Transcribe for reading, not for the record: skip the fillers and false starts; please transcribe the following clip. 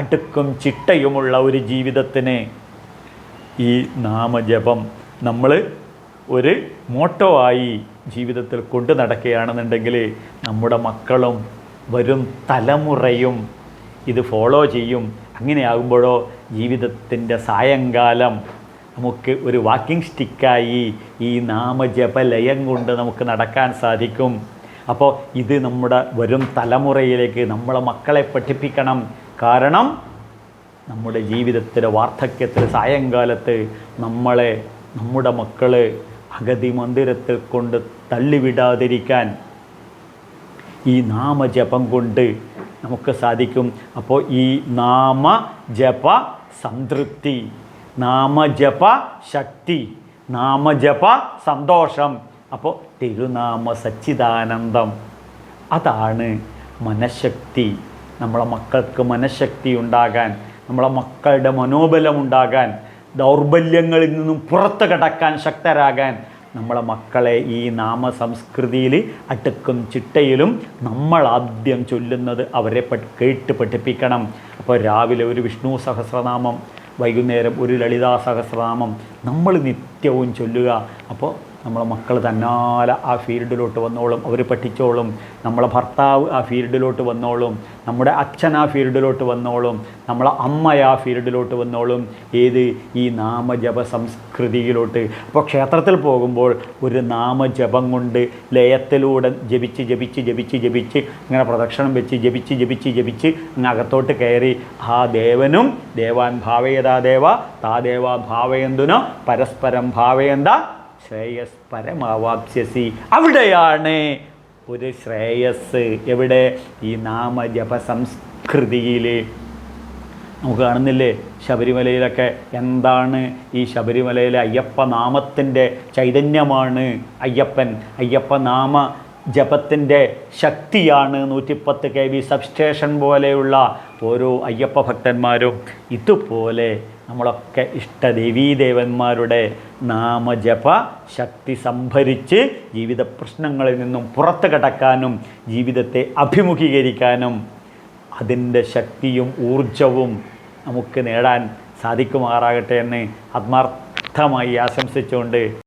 അടുക്കും ചിട്ടയുമുള്ള ഒരു ജീവിതത്തിന് ഈ നാമജപം നമ്മൾ ഒരു മോട്ടോ ആയി ജീവിതത്തിൽ കൊണ്ടു നടക്കുകയാണെന്നുണ്ടെങ്കിൽ നമ്മുടെ മക്കളും വരും തലമുറയും ഇത് ഫോളോ ചെയ്യും. അങ്ങനെയാകുമ്പോഴോ ജീവിതത്തിൻ്റെ സായങ്കാലം നമുക്ക് ഒരു വാക്കിംഗ് സ്റ്റിക്കായി ഈ നാമജപലയം കൊണ്ട് നമുക്ക് നടക്കാൻ സാധിക്കും. അപ്പോൾ ഇത് നമ്മുടെ വരും തലമുറയിലേക്ക് നമ്മളെ മക്കളെ പഠിപ്പിക്കണം. കാരണം നമ്മുടെ ജീവിതത്തിലെ വാർദ്ധക്യത്തിൽ സായങ്കാലത്ത് നമ്മുടെ മക്കൾ അഗതി മന്ദിരത്തിൽ കൊണ്ട് തള്ളിവിടാതിരിക്കാൻ ഈ നാമജപം കൊണ്ട് നമുക്ക് സാധിക്കും. അപ്പോൾ ഈ നാമജപ സംതൃപ്തി, നാമജപ ശക്തി, നാമജപ സന്തോഷം, അപ്പോൾ തിരുനാമ സച്ചിദാനന്ദം, അതാണ് മനഃശക്തി. നമ്മളെ മക്കൾക്ക് മനഃശക്തി ഉണ്ടാകാൻ, നമ്മളെ മക്കളുടെ മനോബലം ഉണ്ടാകാൻ, ദൗർബല്യങ്ങളിൽ നിന്നും പുറത്ത് കടക്കാൻ ശക്തരാകാൻ നമ്മളെ മക്കളെ ഈ നാമസംസ്കൃതിയിൽ അടുക്കും ചിട്ടയിലും നമ്മൾ ആദ്യം ചൊല്ലുന്നത് അവരെ കേട്ട് പഠിപ്പിക്കണം. അപ്പോൾ രാവിലെ ഒരു വിഷ്ണു സഹസ്രനാമം, വൈകുന്നേരം ഒരു ലളിതാ സഹസ്രനാമം നമ്മൾ നിത്യവും ചൊല്ലുക. അപ്പോൾ നമ്മളെ മക്കൾ തന്നാലെ ആ ഫീൽഡിലോട്ട് വന്നോളും, അവർ പഠിച്ചോളും. നമ്മളെ ഭർത്താവ് ആ ഫീൽഡിലോട്ട് വന്നോളും, നമ്മുടെ അച്ഛൻ ആ ഫീൽഡിലോട്ട് വന്നോളും, നമ്മളെ അമ്മ ആ ഫീൽഡിലോട്ട് വന്നോളും. ഏത് ഈ നാമജപ സംസ്കൃതിയിലോട്ട്. അപ്പോൾ ക്ഷേത്രത്തിൽ പോകുമ്പോൾ ഒരു നാമജപം കൊണ്ട് ലയത്തിലൂടെ ജപിച്ച് ഇങ്ങനെ പ്രദക്ഷിണം വെച്ച് ജപിച്ച് അങ്ങ് അകത്തോട്ട് കയറി ആ ദേവനും ദേവാൻ ഭാവയതാ ദേവ താ ദേവ ഭാവയന്തുന പരസ്പരം ഭാവയന്ത ശ്രേയസ് പരമാവാപ്സ്യസി. അവിടെയാണ് ഒരു ശ്രേയസ്. എവിടെ? ഈ നാമജപ സംസ്കൃതിയിൽ. നമുക്ക് കാണുന്നില്ലേ ശബരിമലയിലൊക്കെ എന്താണ് ഈ ശബരിമലയിലെ അയ്യപ്പ നാമത്തിൻ്റെ ചൈതന്യമാണ് അയ്യപ്പ നാമ ജപത്തിൻ്റെ ശക്തിയാണ്. 110 kV സബ്സ്റ്റേഷൻ പോലെയുള്ള ഓരോ അയ്യപ്പ ഭക്തന്മാരും ഇതുപോലെ നമ്മളൊക്കെ ഇഷ്ടദേവീദേവന്മാരുടെ നാമജപ ശക്തി സംഭരിച്ച് ജീവിത പ്രശ്നങ്ങളിൽ നിന്നും പുറത്ത് കടക്കാനും ജീവിതത്തെ അഭിമുഖീകരിക്കാനും അതിൻ്റെ ശക്തിയും ഊർജവും നമുക്ക് നേടാൻ സാധിക്കുമാറാകട്ടെ എന്ന് ആത്മാർത്ഥമായി ആശംസിച്ചുകൊണ്ട്